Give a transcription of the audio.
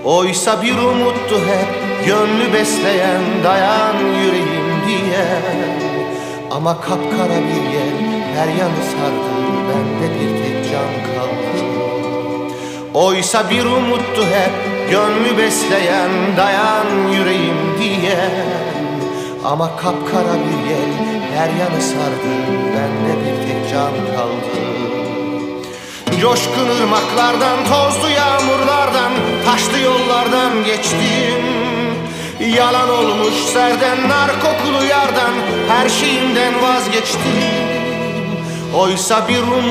Oysa bir umuttu hep gönlü besleyen, dayan yüreğim diye. Ama kapkara bir yel her yanı sardı, bende bir tek can kaldı. Oysa bir umuttu hep gönlü besleyen, dayan yüreğim diye. Ama kapkara bir yel her yanı sardı, bende bir tek can kaldı. Coşkun ırmaklardan, tozlu yağmurlardan, taşlı yollardan geçtim. Yalan olmuş serden, nar kokulu yardan, her şeyimden vazgeçtim. Oysa bir umut